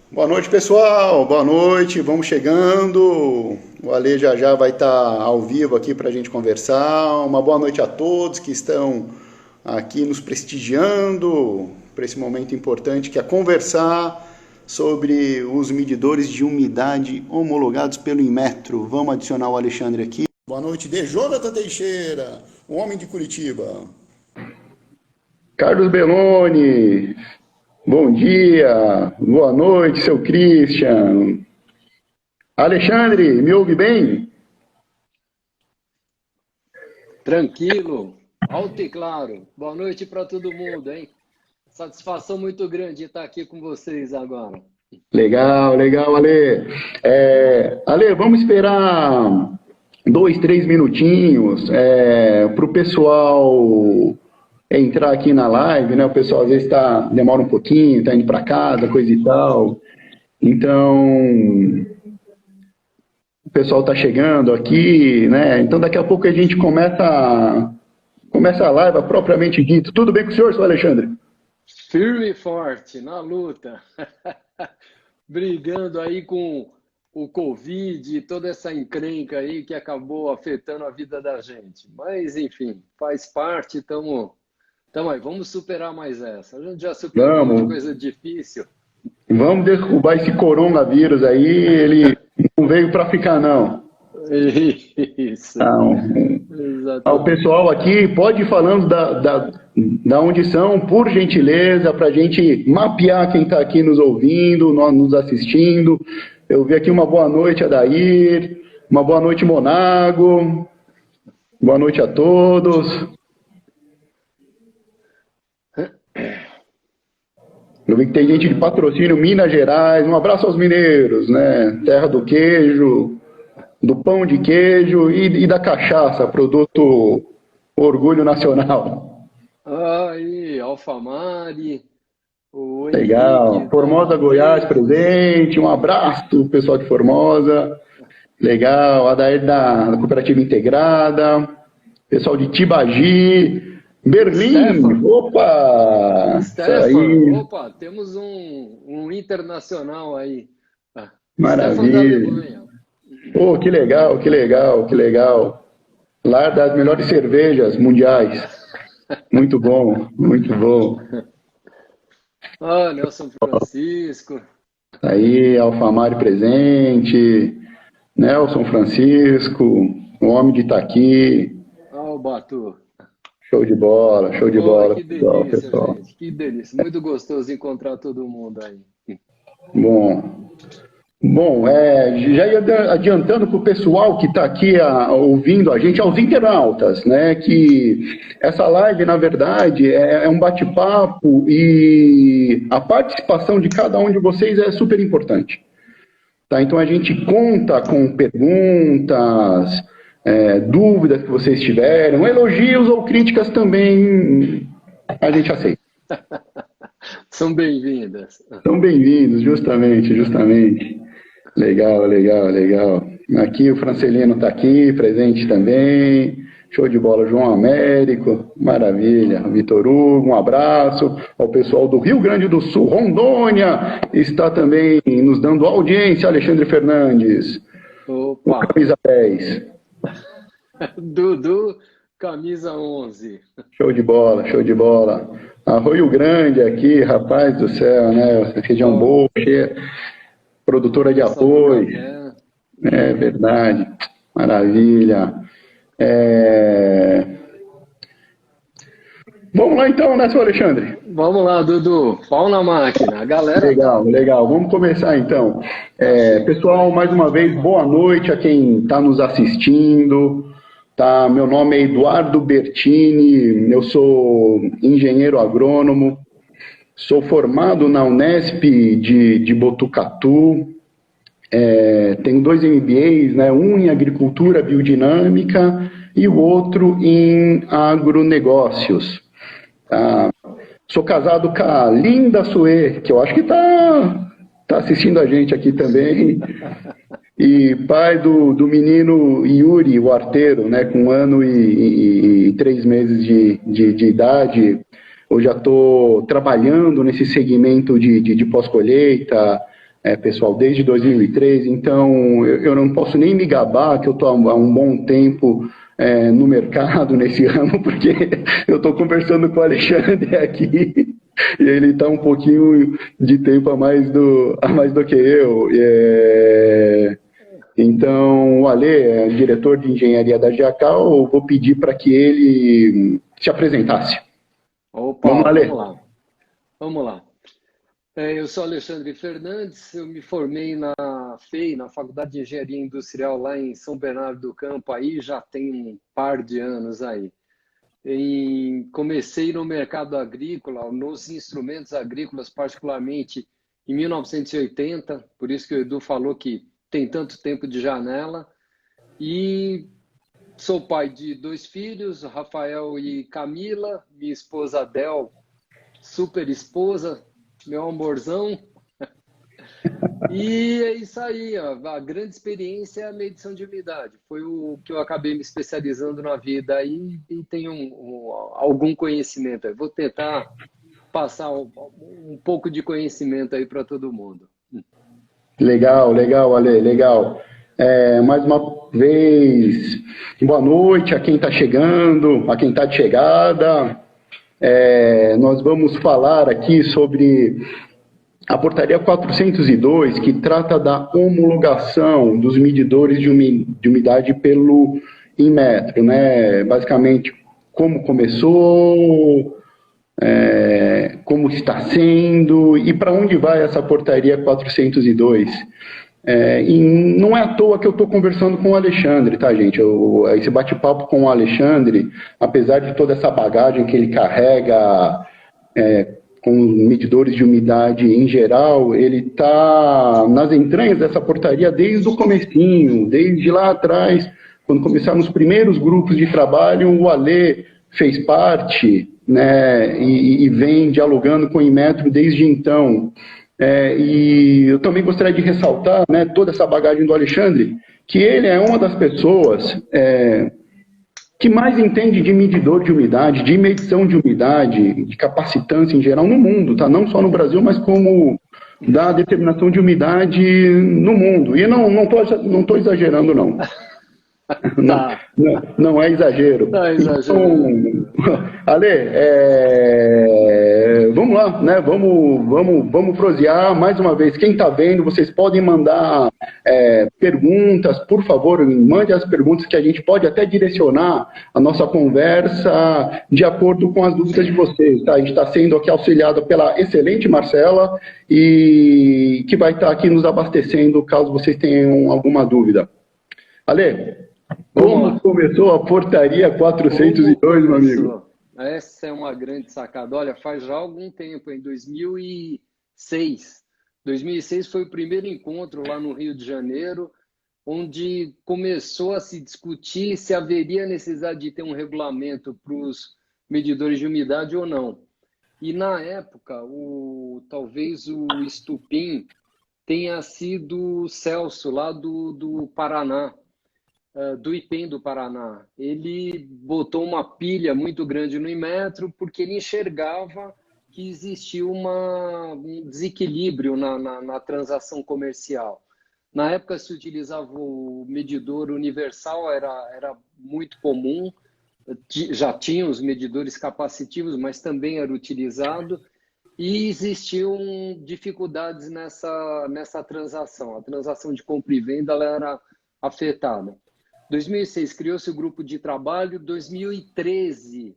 Boa noite, pessoal. Boa noite. Vamos chegando. O Ale já vai estar ao vivo aqui para a gente conversar. Uma boa noite a todos que estão aqui nos prestigiando para esse momento importante que é conversar sobre os medidores de umidade homologados pelo Inmetro. Vamos adicionar o Alexandre aqui. Boa noite, de Jonathan Teixeira, o homem de Curitiba. Carlos Belloni, bom dia, boa noite, seu Christian. Alexandre, me ouve bem? Tranquilo, alto e claro. Boa noite para todo mundo, hein? Satisfação muito grande estar aqui com vocês agora. Legal, Ale. Ale, vamos esperar 2, 3 minutinhos para o pessoal entrar aqui na live, né? O pessoal às vezes demora um pouquinho, está indo para casa, coisa e tal. Então, o pessoal está chegando aqui, né? Então, daqui a pouco a gente começa a live propriamente dito. Tudo bem com o senhor, seu Alexandre? Firme e forte, na luta. Brigando aí com o Covid e toda essa encrenca aí que acabou afetando a vida da gente. Mas, enfim, faz parte, estamos aí. Vamos superar mais essa. A gente já superou um monte de coisa difícil. Vamos derrubar esse coronavírus aí, ele não veio para ficar, não. Isso. O pessoal aqui pode ir falando da onde são, por gentileza, para a gente mapear quem está aqui nos ouvindo, nos assistindo. Eu vi aqui uma boa noite, Adair, uma boa noite, Monago, boa noite a todos. Eu vi que tem gente de Patrocínio, Minas Gerais, um abraço aos mineiros, né? Terra do queijo, do pão de queijo e da cachaça, produto orgulho nacional. Aí, Alfamari. Legal. Henrique, Formosa, Goiás presente. Um abraço, pessoal de Formosa. Legal. Adair da Cooperativa Integrada. Pessoal de Tibagi. Berlim. Stefan. Opa! Stefan. Opa, temos um internacional aí. Maravilha. Pô, que legal, que legal, que legal. Lar das melhores cervejas mundiais. Muito bom, muito bom. Ah, Nelson Francisco. Aí, Alfamari presente. Nelson Francisco, o homem de Itaqui. Ah, o Batu. Show de bola, Que delícia, pessoal. gente. Que delícia. Muito gostoso encontrar todo mundo aí. Bom, já ia adiantando para o pessoal que está aqui ouvindo a gente, aos internautas, né, que essa live, na verdade, é um bate-papo e a participação de cada um de vocês é super importante. Tá? Então, a gente conta com perguntas, dúvidas que vocês tiverem, elogios ou críticas também a gente aceita. São bem-vindas. São bem-vindos, justamente. Legal. Aqui o Francelino está aqui, presente também. Show de bola, João Américo, maravilha. Vitor Hugo, um abraço. Ao pessoal do Rio Grande do Sul, Rondônia, está também nos dando audiência, Alexandre Fernandes. Opa. O camisa 10. Dudu, camisa 11. Show de bola. Arroio Grande aqui, rapaz do céu, né? Região boa, cheia. Produtora de apoio. É verdade. Maravilha. Vamos lá então, né, seu Alexandre? Vamos lá, Dudu. Pau na máquina. A galera. Legal. Vamos começar então. Pessoal, mais uma vez, boa noite a quem está nos assistindo. Tá? Meu nome é Eduardo Bertini, eu sou engenheiro agrônomo. Sou formado na Unesp de Botucatu, tenho 2 MBAs, né? Um em agricultura biodinâmica e o outro em agronegócios. Sou casado com a Linda Suê, que eu acho que tá assistindo a gente aqui também, e pai do menino Yuri, o arteiro, né? Com 1 ano e 3 meses de idade. Eu já estou trabalhando nesse segmento de pós-colheita, pessoal, desde 2003, então eu não posso nem me gabar que eu estou há um bom tempo no mercado, nesse ramo, porque eu estou conversando com o Alexandre aqui, e ele está um pouquinho de tempo a mais do que eu. Então, o Ale é diretor de engenharia da GACAL, eu vou pedir para que ele se apresentasse. Opa, vamos, Ale. Vamos lá. Eu sou Alexandre Fernandes, eu me formei na FEI, na Faculdade de Engenharia Industrial, lá em São Bernardo do Campo, aí já tem um par de anos aí. Comecei no mercado agrícola, nos instrumentos agrícolas, particularmente em 1980, por isso que o Edu falou que tem tanto tempo de janela, e sou pai de 2 filhos, Rafael e Camila, minha esposa Adel, super esposa, meu amorzão. E é isso aí, ó. A grande experiência é a medição de umidade. Foi o que eu acabei me especializando na vida aí e tenho algum conhecimento. Vou tentar passar um pouco de conhecimento aí para todo mundo. Legal, Ale, legal. Mais uma vez, boa noite a quem está chegando, a quem está de chegada. Nós vamos falar aqui sobre a portaria 402, que trata da homologação dos medidores de umidade pelo Inmetro, né? Basicamente, como começou, como está sendo e para onde vai essa portaria 402. E não é à toa que eu estou conversando com o Alexandre, tá, gente? Esse bate-papo com o Alexandre, apesar de toda essa bagagem que ele carrega com medidores de umidade em geral, ele está nas entranhas dessa portaria desde o comecinho, desde lá atrás, quando começaram os primeiros grupos de trabalho, o Ale fez parte, né, e vem dialogando com o Inmetro desde então. E eu também gostaria de ressaltar, né, toda essa bagagem do Alexandre, que ele é uma das pessoas que mais entende de medidor de umidade, de medição de umidade, de capacitância em geral no mundo, tá? Não só no Brasil, mas como da determinação de umidade no mundo. E não tô exagerando, não. Não é exagero. Não é exagero. Então, Ale, vamos lá, né? Vamos prosear mais uma vez. Quem está vendo, vocês podem mandar perguntas, por favor, mande as perguntas que a gente pode até direcionar a nossa conversa de acordo com as dúvidas de vocês. Tá? A gente está sendo aqui auxiliado pela excelente Marcela e que vai estar aqui nos abastecendo caso vocês tenham alguma dúvida. Ale, como começou a portaria 402, meu amigo? Essa é uma grande sacada. Olha, faz já algum tempo, em 2006. 2006 foi o primeiro encontro lá no Rio de Janeiro, onde começou a se discutir se haveria necessidade de ter um regulamento para os medidores de umidade ou não. E na época, talvez o estupim tenha sido o Celso, lá do Paraná, do IPEM do Paraná. Ele botou uma pilha muito grande no Inmetro porque ele enxergava que existia um desequilíbrio na transação comercial. Na época se utilizava o medidor universal, era muito comum, já tinha os medidores capacitivos, mas também era utilizado, e existiam dificuldades nessa transação. A transação de compra e venda ela era afetada. 2006 criou-se o grupo de trabalho, 2013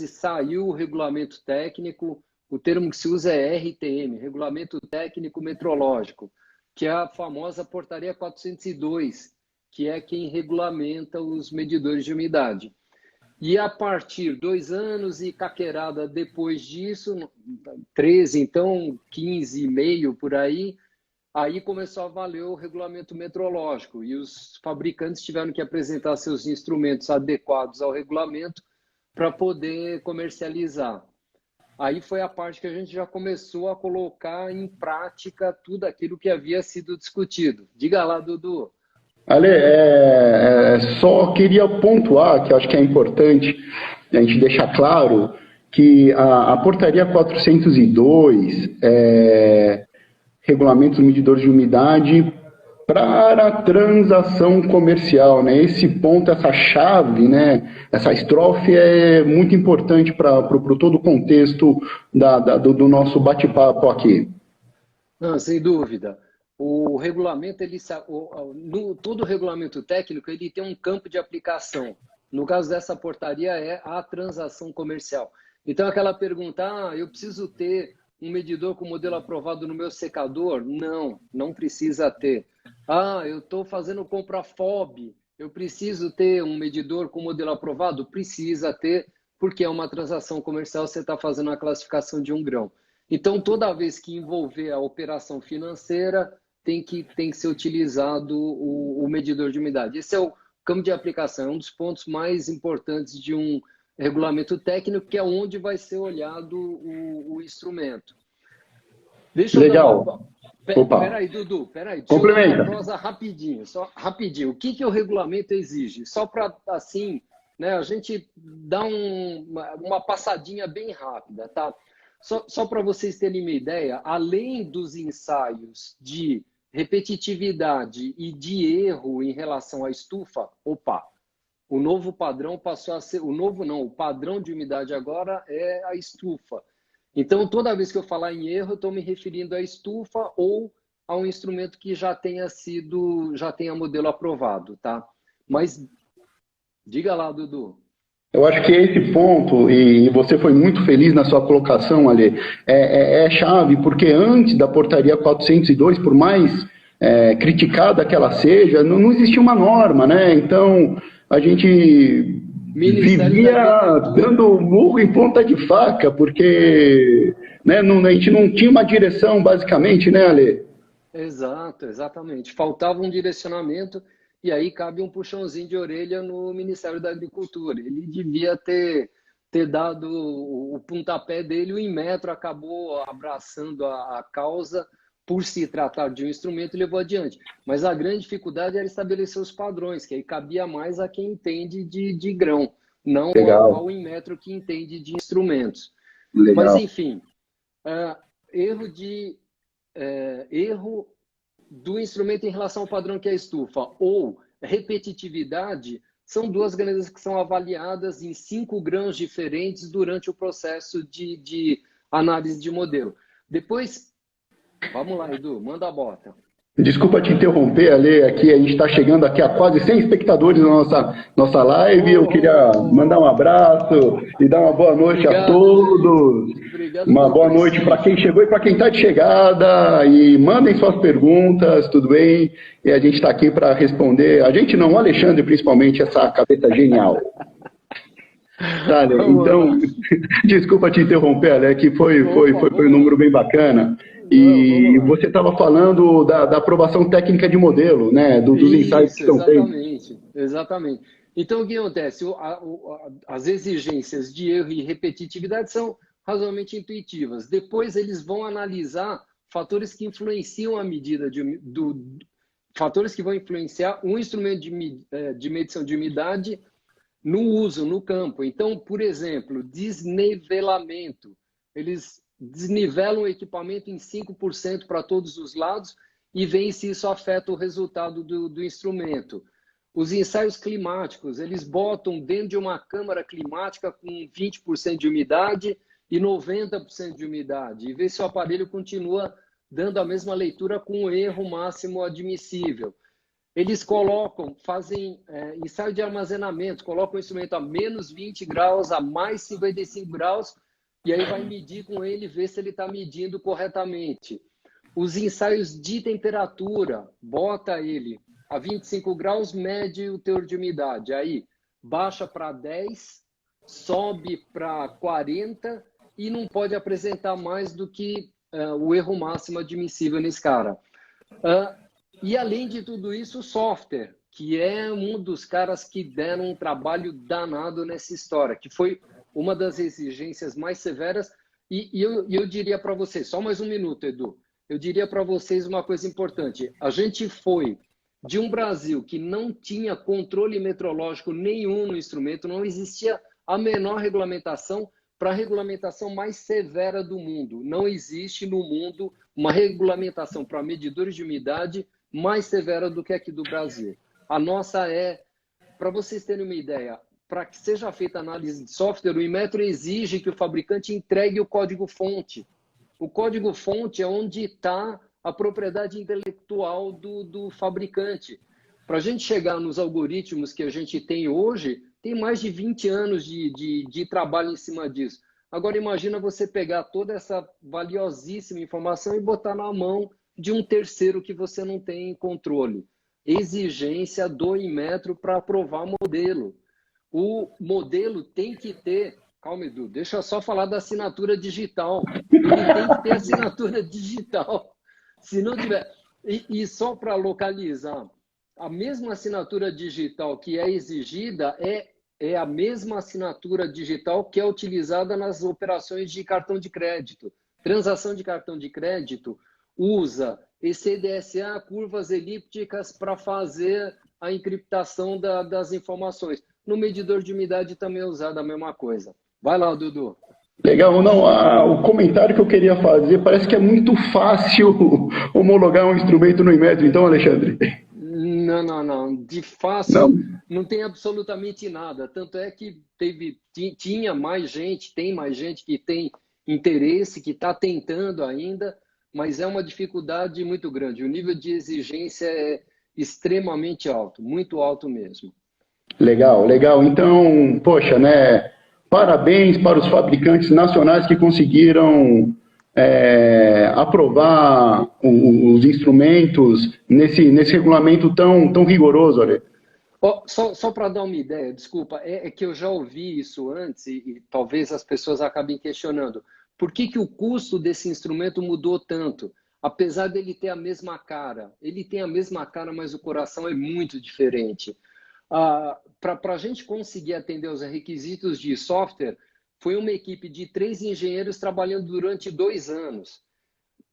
saiu o regulamento técnico, o termo que se usa é RTM, Regulamento Técnico Metrológico, que é a famosa portaria 402, que é quem regulamenta os medidores de umidade. E a partir de 2 anos e caquerada depois disso, 13, então 15,5 por aí começou a valer o regulamento metrológico e os fabricantes tiveram que apresentar seus instrumentos adequados ao regulamento para poder comercializar. Aí foi a parte que a gente já começou a colocar em prática tudo aquilo que havia sido discutido. Diga lá, Dudu. Ale, só queria pontuar, que eu acho que é importante a gente deixar claro, que a portaria 402 regulamentos medidores de umidade para a transação comercial, né? Esse ponto, essa chave, né? Essa estrofe é muito importante para todo o contexto do nosso bate-papo aqui. Não, sem dúvida. O regulamento, todo regulamento técnico, ele tem um campo de aplicação. No caso dessa portaria, é a transação comercial. Então, aquela pergunta, eu preciso ter um medidor com modelo aprovado no meu secador? Não, não precisa ter. Eu estou fazendo compra FOB, eu preciso ter um medidor com modelo aprovado? Precisa ter, porque é uma transação comercial, você está fazendo a classificação de um grão. Então, toda vez que envolver a operação financeira, tem que ser utilizado o medidor de umidade. Esse é o campo de aplicação, é um dos pontos mais importantes de um regulamento técnico, que é onde vai ser olhado o instrumento. Deixa Legal. Peraí, Dudu, peraí. Deixa Complementa. eu dar uma prosa rapidinho, só rapidinho. O que o regulamento exige? Só para, assim, né, a gente dar uma passadinha bem rápida, tá? Só para vocês terem uma ideia, além dos ensaios de repetitividade e de erro em relação à estufa, o novo padrão passou a ser... O novo não, o padrão de umidade agora é a estufa. Então, toda vez que eu falar em erro, eu estou me referindo à estufa ou a um instrumento que já tenha modelo aprovado, tá? Mas, diga lá, Dudu. Eu acho que esse ponto, e você foi muito feliz na sua colocação, Ale, é chave, porque antes da portaria 402, por mais criticada que ela seja, não existia uma norma, né? Então, a gente vivia dando murro em ponta de faca, porque né, a gente não tinha uma direção, basicamente, né, Ale? Exato, exatamente. Faltava um direcionamento. E aí cabe um puxãozinho de orelha no Ministério da Agricultura. Ele devia ter dado o pontapé dele, o Inmetro acabou abraçando a causa por se tratar de um instrumento e levou adiante. Mas a grande dificuldade era estabelecer os padrões, que aí cabia mais a quem entende de grão, não ao Inmetro que entende de instrumentos. Legal. Mas, enfim, erro do instrumento em relação ao padrão que é a estufa ou repetitividade são duas grandezas que são avaliadas em 5 grãos diferentes durante o processo de análise de modelo. Depois, vamos lá, Edu, manda a bota. Desculpa te interromper, Ale, aqui a gente está chegando aqui a quase 100 espectadores na nossa live. Eu queria mandar um abraço e dar uma boa noite a todos. Obrigado, uma boa noite para quem chegou e para quem está de chegada. E mandem suas perguntas, tudo bem? E a gente está aqui para responder. A gente não, o Alexandre principalmente, essa cabeça genial. Tá, Ale, então, desculpa te interromper, Ale, que foi um número bem bacana. E você estava falando da aprovação técnica de modelo, né? Dos ensaios que estão feitos. Exatamente. Então, o que acontece? As exigências de erro e repetitividade são razoavelmente intuitivas. Depois, eles vão analisar fatores que influenciam a medida fatores que vão influenciar um instrumento de medição de umidade no uso, no campo. Então, por exemplo, desnivelamento. Eles desnivelam o equipamento em 5% para todos os lados e veem se isso afeta o resultado do instrumento. Os ensaios climáticos, eles botam dentro de uma câmara climática com 20% de umidade e 90% de umidade e vê se o aparelho continua dando a mesma leitura com o erro máximo admissível. Eles fazem ensaio de armazenamento, colocam o instrumento a menos 20 graus, a mais 55 graus, e aí vai medir com ele, ver se ele está medindo corretamente. Os ensaios de temperatura, bota ele a 25 graus, mede o teor de umidade. Aí baixa para 10, sobe para 40 e não pode apresentar mais do que o erro máximo admissível nesse cara. E além de tudo isso, o software, que é um dos caras que deram um trabalho danado nessa história, que foi uma das exigências mais severas. E eu diria para vocês, só mais um minuto, Edu, eu diria para vocês uma coisa importante. A gente foi de um Brasil que não tinha controle metrológico nenhum no instrumento, não existia a menor regulamentação, para a regulamentação mais severa do mundo. Não existe no mundo uma regulamentação para medidores de umidade mais severa do que aqui do Brasil. A nossa é, para vocês terem uma ideia, para que seja feita a análise de software, o Inmetro exige que o fabricante entregue o código-fonte. O código-fonte é onde está a propriedade intelectual do fabricante. Para a gente chegar nos algoritmos que a gente tem hoje, tem mais de 20 anos de trabalho em cima disso. Agora, imagina você pegar toda essa valiosíssima informação e botar na mão de um terceiro que você não tem controle. Exigência do Inmetro para aprovar modelo. O modelo tem que ter... Calma, Edu, deixa eu só falar da assinatura digital. Ele tem que ter assinatura digital. Se não tiver... E só para localizar, a mesma assinatura digital que é exigida é a mesma assinatura digital que é utilizada nas operações de cartão de crédito. Transação de cartão de crédito usa ECDSA, curvas elípticas, para fazer a encriptação das informações. No medidor de umidade também é usada a mesma coisa. Vai lá, Dudu. Legal, não, o comentário que eu queria fazer, parece que é muito fácil homologar um instrumento no Inmetro, então, Alexandre. Não. De fácil não tem absolutamente nada. Tanto é que tinha mais gente, tem mais gente que tem interesse, que está tentando ainda, mas é uma dificuldade muito grande. O nível de exigência é extremamente alto, muito alto mesmo. Legal. Então, poxa, né? Parabéns para os fabricantes nacionais que conseguiram aprovar os instrumentos nesse regulamento tão rigoroso, olha. Só para dar uma ideia, desculpa, é que eu já ouvi isso antes e talvez as pessoas acabem questionando. Por que o custo desse instrumento mudou tanto? Apesar dele ter a mesma cara. Ele tem a mesma cara, mas o coração é muito diferente. Para a gente conseguir atender os requisitos de software, foi uma equipe de 3 engenheiros trabalhando durante 2 anos.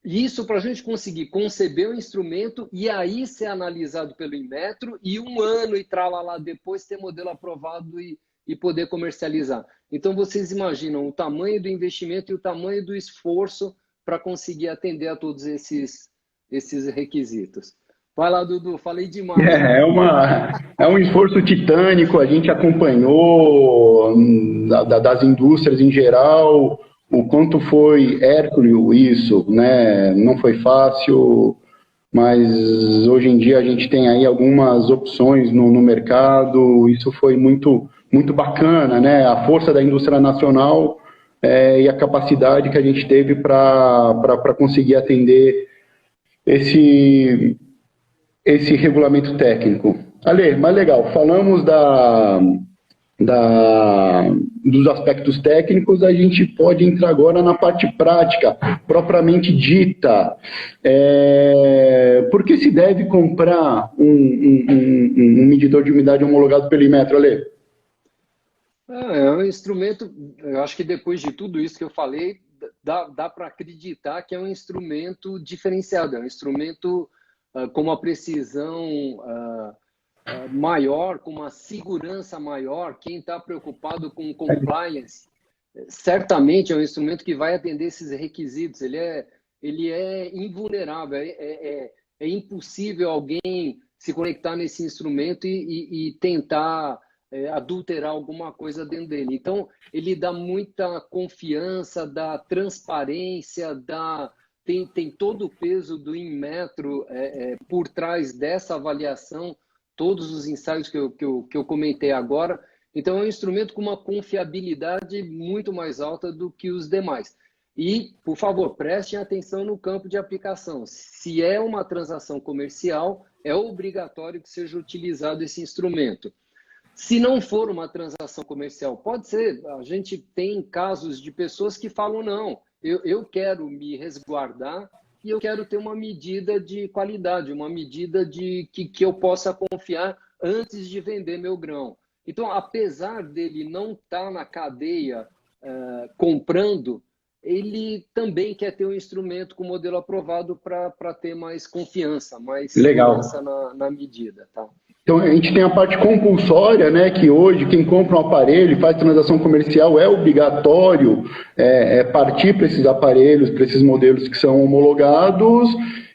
Isso para a gente conseguir conceber o instrumento e aí ser analisado pelo Inmetro e 1 ano e tralalá depois ter modelo aprovado e poder comercializar. Então vocês imaginam o tamanho do investimento e o tamanho do esforço para conseguir atender a todos esses requisitos. Vai lá, Dudu, falei demais. É um esforço titânico, a gente acompanhou das indústrias em geral, o quanto foi hércules isso, né? Não foi fácil, mas hoje em dia a gente tem aí algumas opções no mercado, isso foi muito bacana, né? A força da indústria nacional e a capacidade que a gente teve para conseguir atender esse regulamento técnico. Ale, mas legal, falamos dos aspectos técnicos, a gente pode entrar agora na parte prática, propriamente dita. Por que se deve comprar um medidor de umidade homologado pelo Inmetro, Ale? É um instrumento, eu acho que depois de tudo isso que eu falei, dá para acreditar que é um instrumento diferenciado, é um instrumento com uma precisão maior, com uma segurança maior. Quem está preocupado com compliance, certamente é um instrumento que vai atender esses requisitos. Ele é invulnerável, é impossível alguém se conectar nesse instrumento e tentar adulterar alguma coisa dentro dele. Então, ele dá muita confiança, dá transparência, tem todo o peso do Inmetro por trás dessa avaliação, todos os ensaios que eu comentei agora. Então, é um instrumento com uma confiabilidade muito mais alta do que os demais. E, por favor, prestem atenção no campo de aplicação. Se é uma transação comercial, é obrigatório que seja utilizado esse instrumento. Se não for uma transação comercial, pode ser, a gente tem casos de pessoas que falam, não, eu quero me resguardar e eu quero ter uma medida de qualidade, uma medida que eu possa confiar antes de vender meu grão. Então, apesar dele não estar na cadeia comprando, ele também quer ter um instrumento com modelo aprovado para ter mais confiança, mais segurança na medida. Tá? Então, a gente tem a parte compulsória, né, que hoje quem compra um aparelho e faz transação comercial é obrigatório partir para esses aparelhos, para esses modelos que são homologados,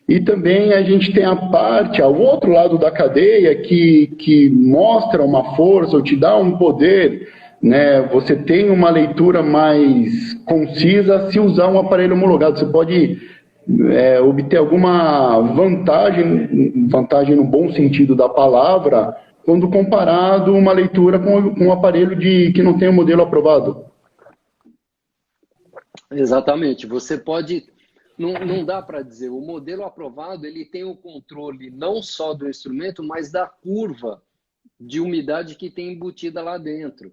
e também a gente tem a parte, ao outro lado da cadeia, que mostra uma força ou te dá um poder, né, você tem uma leitura mais concisa se usar um aparelho homologado. Você pode obter alguma vantagem no bom sentido da palavra, quando comparado uma leitura com um aparelho que não tem um modelo aprovado. Exatamente. Você pode... Não dá para dizer. O modelo aprovado ele tem o controle não só do instrumento, mas da curva de umidade que tem embutida lá dentro.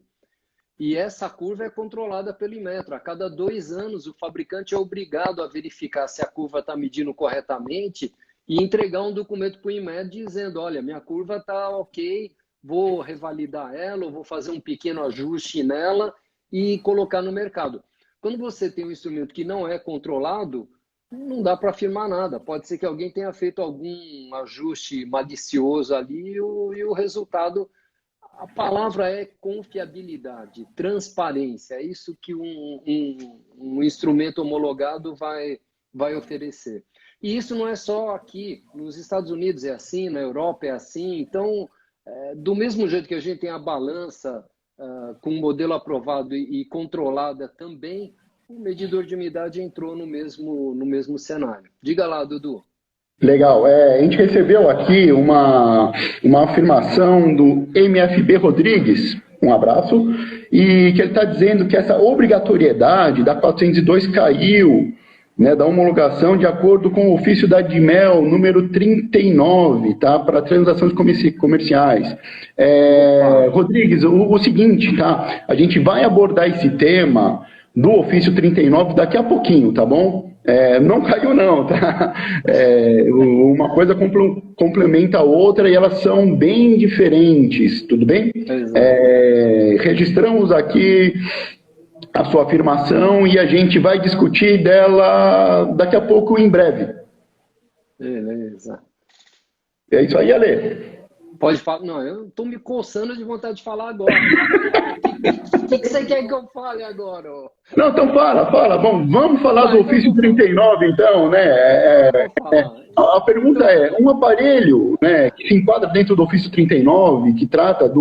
E essa curva é controlada pelo Inmetro. A cada 2 anos, o fabricante é obrigado a verificar se a curva está medindo corretamente e entregar um documento para o Inmetro dizendo, olha, minha curva está ok, vou revalidar ela, ou vou fazer um pequeno ajuste nela e colocar no mercado. Quando você tem um instrumento que não é controlado, não dá para afirmar nada. Pode ser que alguém tenha feito algum ajuste malicioso ali e o resultado... A palavra é confiabilidade, transparência. É isso que um instrumento homologado vai oferecer. E isso não é só aqui. Nos Estados Unidos é assim, na Europa é assim. Então, do mesmo jeito que a gente tem a balança com modelo aprovado e controlada também, o medidor de umidade entrou no mesmo cenário. Diga lá, Dudu. Legal. A gente recebeu aqui uma afirmação do MFB Rodrigues, um abraço, e que ele está dizendo que essa obrigatoriedade da 402 caiu, né, da homologação de acordo com o ofício da DIMEL número 39, tá, para transações comerciais. Rodrigues, o seguinte, tá, a gente vai abordar esse tema do ofício 39 daqui a pouquinho, tá bom? Não caiu não, tá? Uma coisa complementa a outra e elas são bem diferentes, tudo bem? Registramos aqui a sua afirmação e a gente vai discutir dela daqui a pouco, em breve. Beleza. É isso aí, Ale. Pode falar. Não, eu estou me coçando de vontade de falar agora. O que você quer que eu fale agora? Não, então fala. Bom, vamos falar do ofício 39, então, né? A pergunta é, um aparelho, né, que se enquadra dentro do ofício 39, que trata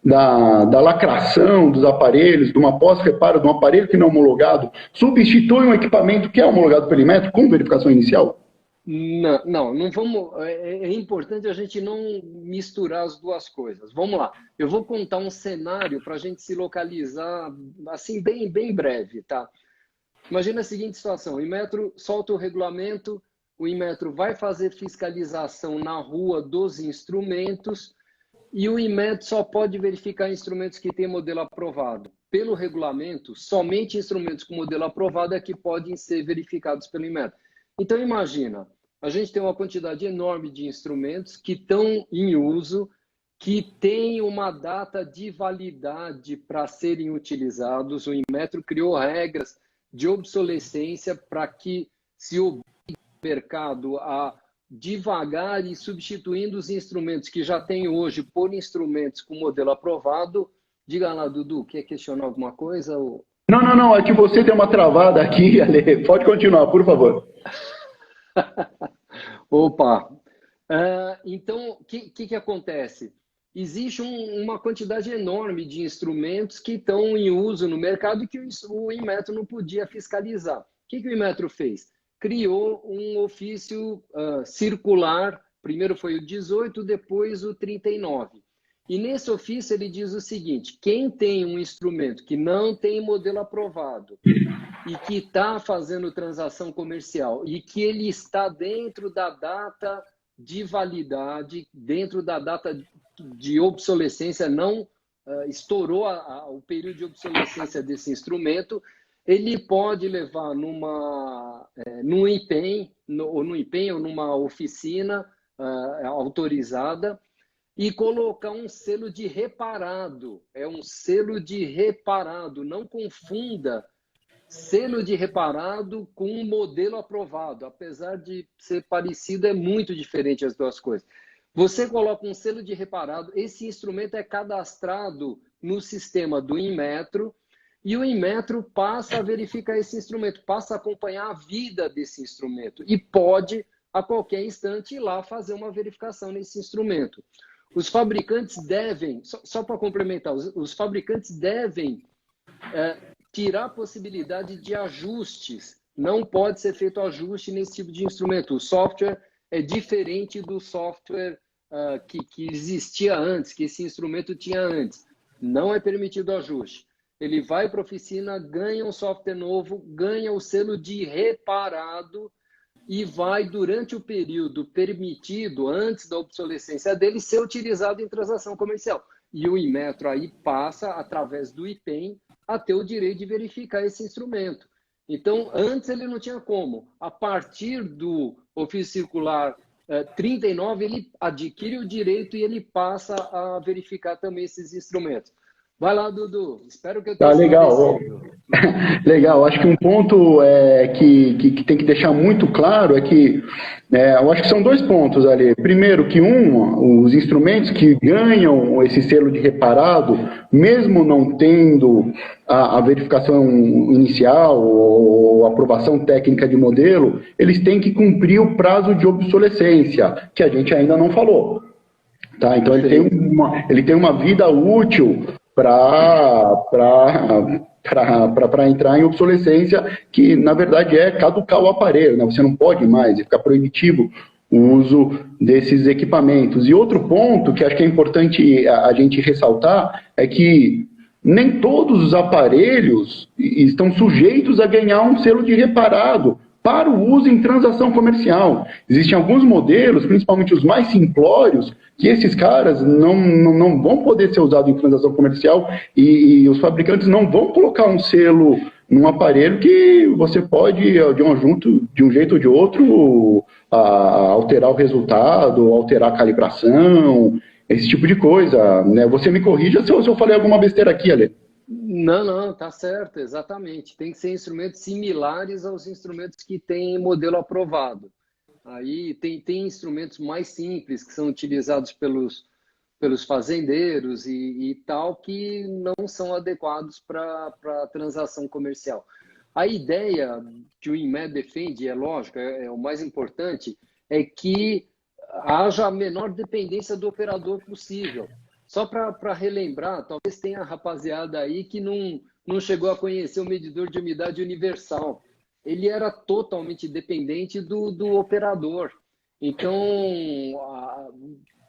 da lacração dos aparelhos, de uma pós-reparo de um aparelho que não é homologado, substitui um equipamento que é homologado pelo Inmetro com verificação inicial? Não vamos. É importante a gente não misturar as duas coisas. Vamos lá. Eu vou contar um cenário para a gente se localizar assim bem breve, tá? Imagina a seguinte situação: o Inmetro solta o regulamento, o Inmetro vai fazer fiscalização na rua dos instrumentos e o Inmetro só pode verificar instrumentos que têm modelo aprovado. Pelo regulamento, somente instrumentos com modelo aprovado é que podem ser verificados pelo Inmetro. Então, imagina, a gente tem uma quantidade enorme de instrumentos que estão em uso, que têm uma data de validade para serem utilizados. O Inmetro criou regras de obsolescência para que se obrigue o mercado a devagar e substituindo os instrumentos que já tem hoje por instrumentos com modelo aprovado. Diga lá, Dudu, quer questionar alguma coisa? Ou... Não, é que você tem uma travada aqui, Ale. Pode continuar, por favor. Opa! Então, o que acontece? Existe uma quantidade enorme de instrumentos que estão em uso no mercado que o Inmetro não podia fiscalizar. O que o Inmetro fez? Criou um ofício circular, primeiro foi o 18, depois o 39. E nesse ofício ele diz o seguinte: quem tem um instrumento que não tem modelo aprovado e que está fazendo transação comercial e que ele está dentro da data de validade, dentro da data de obsolescência, não estourou o período de obsolescência desse instrumento, ele pode levar num IPEM, ou numa oficina autorizada, e colocar um selo de reparado. É um selo de reparado. Não confunda selo de reparado com um modelo aprovado. Apesar de ser parecido, é muito diferente as duas coisas. Você coloca um selo de reparado, esse instrumento é cadastrado no sistema do Inmetro e o Inmetro passa a verificar esse instrumento, passa a acompanhar a vida desse instrumento e pode, a qualquer instante, ir lá fazer uma verificação nesse instrumento. Os fabricantes devem, só para complementar, os fabricantes devem tirar a possibilidade de ajustes. Não pode ser feito ajuste nesse tipo de instrumento. O software é diferente do software que existia antes, que esse instrumento tinha antes. Não é permitido ajuste. Ele vai para a oficina, ganha um software novo, ganha o selo de reparado e vai, durante o período permitido, antes da obsolescência dele, ser utilizado em transação comercial. E o Inmetro aí passa, através do IPEM, a ter o direito de verificar esse instrumento. Então, antes ele não tinha como. A partir do ofício circular 39, ele adquire o direito e ele passa a verificar também esses instrumentos. Vai lá, Dudu. Espero que eu tenha legal. Legal. Acho que um ponto que tem que deixar muito claro é que eu acho que são 2 pontos ali. Primeiro, que os instrumentos que ganham esse selo de reparado, mesmo não tendo a verificação inicial ou aprovação técnica de modelo, eles têm que cumprir o prazo de obsolescência, que a gente ainda não falou. Tá? Então, ele tem uma vida útil para entrar em obsolescência, que na verdade é caducar o aparelho, né? Você não pode mais, fica proibitivo o uso desses equipamentos. E outro ponto que acho que é importante a gente ressaltar é que nem todos os aparelhos estão sujeitos a ganhar um selo de reparado para o uso em transação comercial. Existem alguns modelos, principalmente os mais simplórios, que esses caras não vão poder ser usados em transação comercial e os fabricantes não vão colocar um selo num aparelho que você pode, de um jeito ou de outro, alterar o resultado, alterar a calibração, esse tipo de coisa, né? Você me corrija se eu falei alguma besteira aqui, Ale. Não, tá certo, exatamente. Tem que ser instrumentos similares aos instrumentos que têm modelo aprovado. Aí tem instrumentos mais simples que são utilizados pelos fazendeiros e tal, que não são adequados para transação comercial. A ideia que o INMET defende, é lógico, o mais importante, é que haja a menor dependência do operador possível. Só para relembrar, talvez tenha rapaziada aí que não chegou a conhecer o medidor de umidade universal. Ele era totalmente dependente do operador. Então,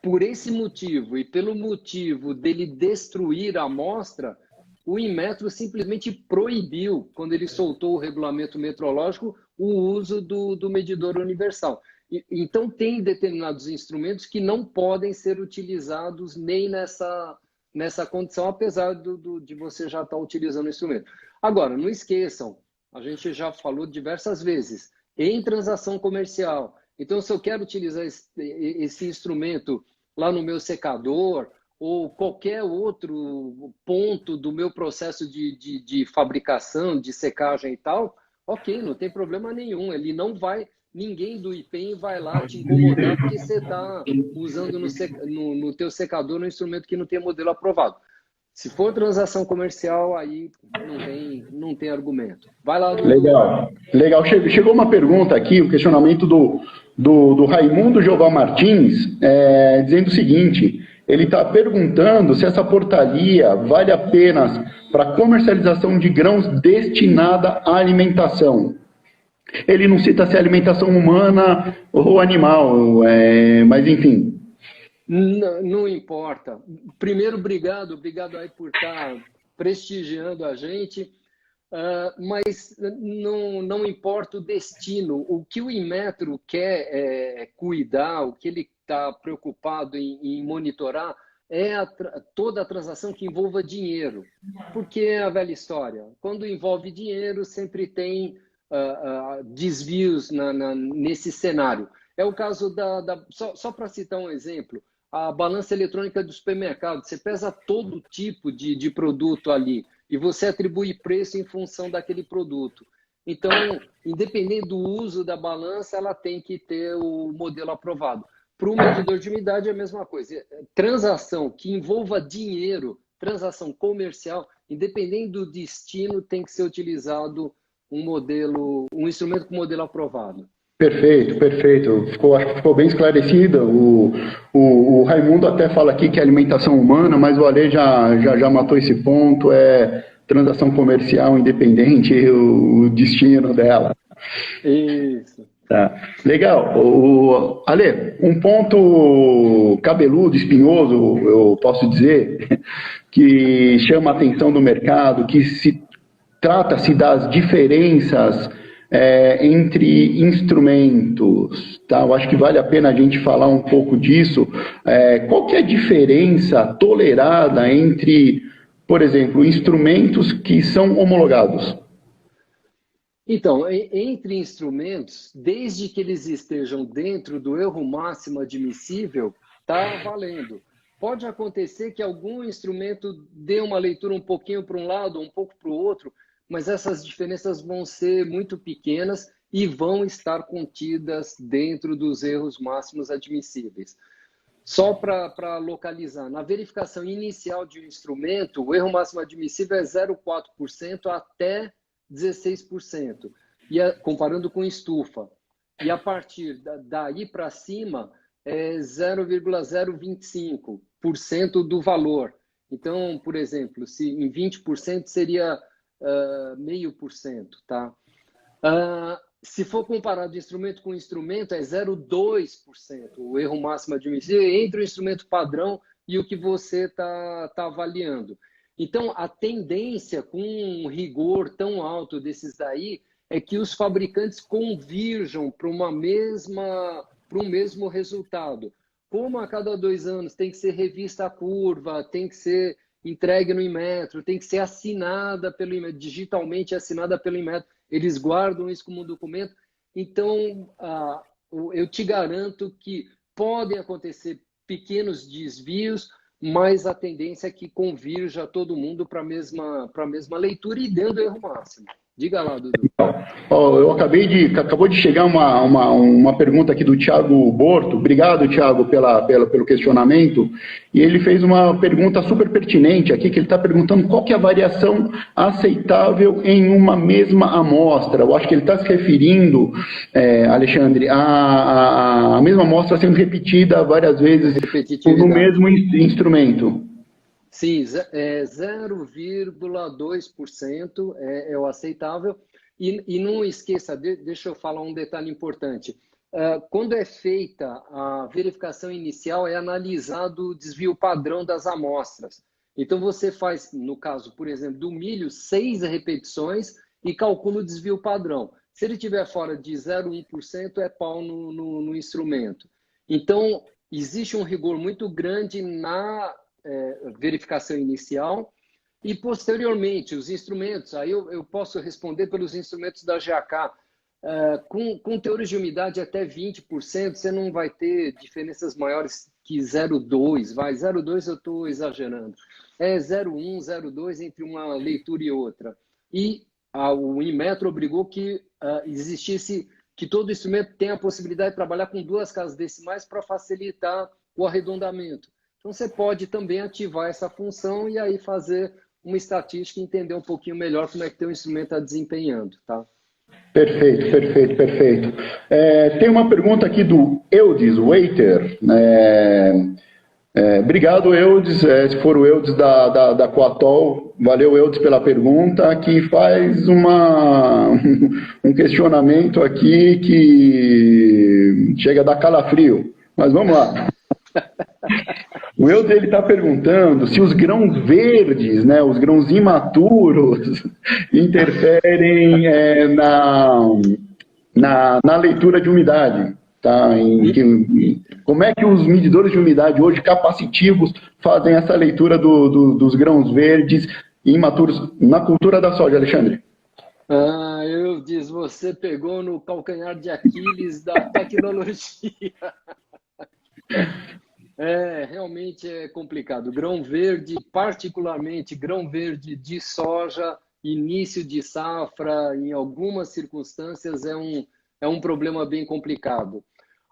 por esse motivo e pelo motivo dele destruir a amostra, o Inmetro simplesmente proibiu, quando ele soltou o regulamento metrológico, o uso do medidor universal. Então, tem determinados instrumentos que não podem ser utilizados nem nessa condição, apesar de você já estar utilizando o instrumento. Agora, não esqueçam, a gente já falou diversas vezes, em transação comercial. Então, se eu quero utilizar esse instrumento lá no meu secador ou qualquer outro ponto do meu processo de fabricação, de secagem e tal, ok, não tem problema nenhum. Ele não vai... Ninguém do IPEM vai lá te incomodar porque você está usando no teu secador um instrumento que não tem modelo aprovado. Se for transação comercial, aí não tem argumento. Vai lá. Legal. Chegou uma pergunta aqui, um questionamento do Raimundo Jeová Martins, dizendo o seguinte: ele está perguntando se essa portaria vale apenas para comercialização de grãos destinada à alimentação. Ele não cita se é alimentação humana ou animal, mas enfim. Não importa. Primeiro, obrigado aí por estar prestigiando a gente, mas não importa o destino. O que o Inmetro quer cuidar, o que ele está preocupado em monitorar é toda a transação que envolva dinheiro. Porque é a velha história. Quando envolve dinheiro, sempre tem desvios nesse cenário. É o caso só para citar um exemplo, a balança eletrônica do supermercado. Você pesa todo tipo de produto ali e você atribui preço em função daquele produto. Então, independente do uso da balança, ela tem que ter o modelo aprovado. Para o medidor de umidade é a mesma coisa. Transação que envolva dinheiro, transação comercial, independente do destino, tem que ser utilizado um instrumento com modelo aprovado. Perfeito, perfeito. Acho que ficou bem esclarecida. O Raimundo até fala aqui que é alimentação humana, mas o Ale já matou esse ponto. É transação comercial independente, o destino dela. Isso. Tá. Legal. Ale, um ponto cabeludo, espinhoso, eu posso dizer, que chama a atenção do mercado, que trata-se das diferenças entre instrumentos. Tá? Eu acho que vale a pena a gente falar um pouco disso. Qual que é a diferença tolerada entre, por exemplo, instrumentos que são homologados? Então, entre instrumentos, desde que eles estejam dentro do erro máximo admissível, está valendo. Pode acontecer que algum instrumento dê uma leitura um pouquinho para um lado, um pouco para o outro, mas essas diferenças vão ser muito pequenas e vão estar contidas dentro dos erros máximos admissíveis. Só para localizar, na verificação inicial de um instrumento, o erro máximo admissível é 0,4% até 16%, comparando com estufa. E a partir daí para cima é 0,025% do valor. Então, por exemplo, se em 20% seria 0,5%, tá? Se for comparado instrumento com instrumento, é 0,2%, o erro máximo admissível entre o instrumento padrão e o que você tá avaliando. Então, a tendência com um rigor tão alto desses daí é que os fabricantes convirjam para um mesmo resultado. Como a cada 2 anos tem que ser revista a curva, tem que ser entregue no Inmetro, tem que ser assinada pelo Inmetro, digitalmente assinada pelo Inmetro, eles guardam isso como um documento. Então, eu te garanto que podem acontecer pequenos desvios, mas a tendência é que convirja todo mundo para a mesma leitura e dando erro máximo. Diga lá, Dudu. Acabou de chegar uma pergunta aqui do Thiago Borto. Obrigado, Thiago, pelo questionamento. E ele fez uma pergunta super pertinente aqui, que ele está perguntando qual que é a variação aceitável em uma mesma amostra. Eu acho que ele está se referindo, Alexandre, a mesma amostra sendo repetida várias vezes no mesmo instrumento. Sim, 0,2% é o aceitável. E não esqueça, deixa eu falar um detalhe importante. Quando é feita a verificação inicial, é analisado o desvio padrão das amostras. Então, você faz, no caso, por exemplo, do milho, 6 repetições e calcula o desvio padrão. Se ele estiver fora de 0,1%, é pau no instrumento. Então, existe um rigor muito grande na verificação inicial e, posteriormente, os instrumentos. Aí eu posso responder pelos instrumentos da GAK. Com teores de umidade até 20%, você não vai ter diferenças maiores que 0,2. 0,2 eu estou exagerando. É 0,1, 0,2 entre uma leitura e outra. E o Inmetro obrigou que existisse, que todo instrumento tenha a possibilidade de trabalhar com 2 casas decimais para facilitar o arredondamento. Então, você pode também ativar essa função e aí fazer uma estatística e entender um pouquinho melhor como é que teu instrumento está desempenhando, tá? Perfeito. Tem uma pergunta aqui do Eudes Waiter. Obrigado, Eudes. Se for o Eudes da Coatol, valeu, Eudes, pela pergunta, que faz um questionamento aqui que chega a dar calafrio. Mas vamos lá. O Eudes está perguntando se os grãos verdes, né, os grãos imaturos, interferem na leitura de umidade. Tá? Como é que os medidores de umidade hoje capacitivos fazem essa leitura dos grãos verdes imaturos na cultura da soja, Alexandre? Eudes, você pegou no calcanhar de Aquiles da tecnologia. Realmente é complicado. Grão verde, particularmente grão verde de soja, início de safra, em algumas circunstâncias é um problema bem complicado.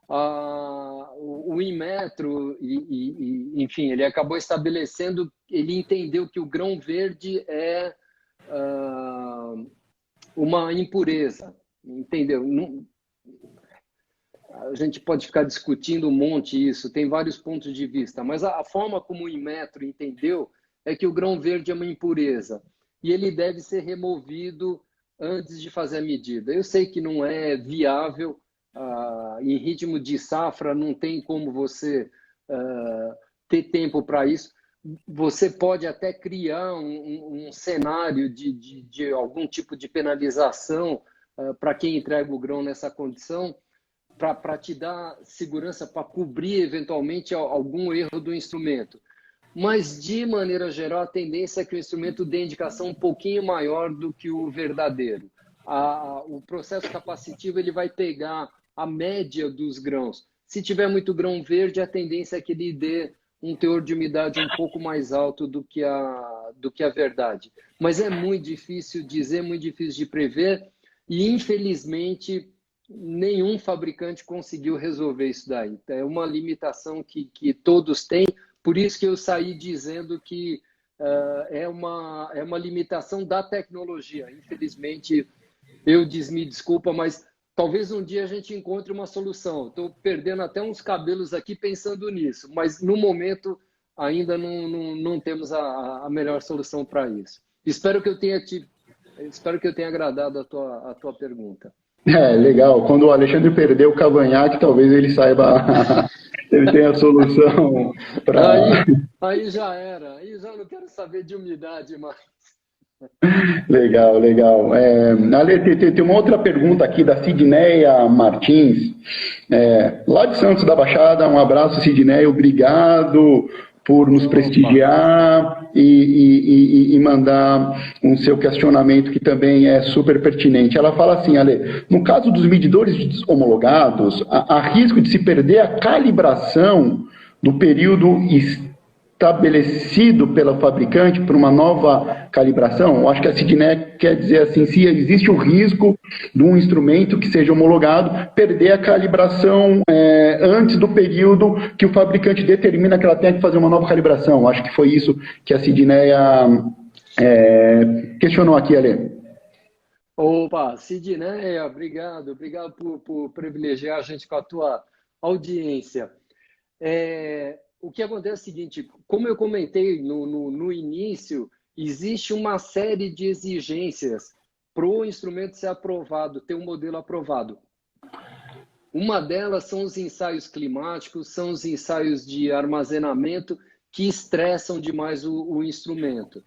O Inmetro, enfim, ele acabou estabelecendo, ele entendeu que o grão verde é uma impureza, entendeu? A gente pode ficar discutindo um monte isso, tem vários pontos de vista, mas a forma como o Inmetro entendeu é que o grão verde é uma impureza e ele deve ser removido antes de fazer a medida. Eu sei que não é viável, em ritmo de safra não tem como você ter tempo para isso. Você pode até criar um cenário de algum tipo de penalização para quem entrega o grão nessa condição, para te dar segurança, para cobrir eventualmente algum erro do instrumento. Mas, de maneira geral, a tendência é que o instrumento dê indicação um pouquinho maior do que o verdadeiro. O processo capacitivo ele vai pegar a média dos grãos. Se tiver muito grão verde, a tendência é que ele dê um teor de umidade um pouco mais alto do que a verdade. Mas é muito difícil dizer, muito difícil de prever, e, infelizmente, nenhum fabricante conseguiu resolver isso daí. É uma limitação que todos têm, por isso que eu saí dizendo que é uma limitação da tecnologia. Infelizmente, me desculpa, mas talvez um dia a gente encontre uma solução. Estou perdendo até uns cabelos aqui pensando nisso, mas no momento ainda não temos a melhor solução para isso. Espero que eu tenha agradado a tua pergunta. Legal. Quando o Alexandre perdeu o cavanhaque, talvez ele saiba, ele tenha a solução para... Aí já era. Aí já não quero saber de umidade mais. Legal, legal. Ale, tem uma outra pergunta aqui da Sidneia Martins, lá de Santos da Baixada. Um abraço, Sidneia, obrigado por nos prestigiar e mandar um seu questionamento que também é super pertinente. Ela fala assim, Ale, no caso dos medidores homologados, há risco de se perder a calibração do período estabelecido pelo fabricante para uma nova calibração? Eu acho que a Sidneia quer dizer assim, se existe o risco de um instrumento que seja homologado perder a calibração antes do período que o fabricante determina que ela tem que fazer uma nova calibração. Eu acho que foi isso que a Sidneia questionou aqui, Ale. Opa, Sidneia, obrigado por privilegiar a gente com a tua audiência. O que acontece é o seguinte, como eu comentei no início, existe uma série de exigências para o instrumento ser aprovado, ter um modelo aprovado. Uma delas são os ensaios climáticos, são os ensaios de armazenamento que estressam demais o instrumento.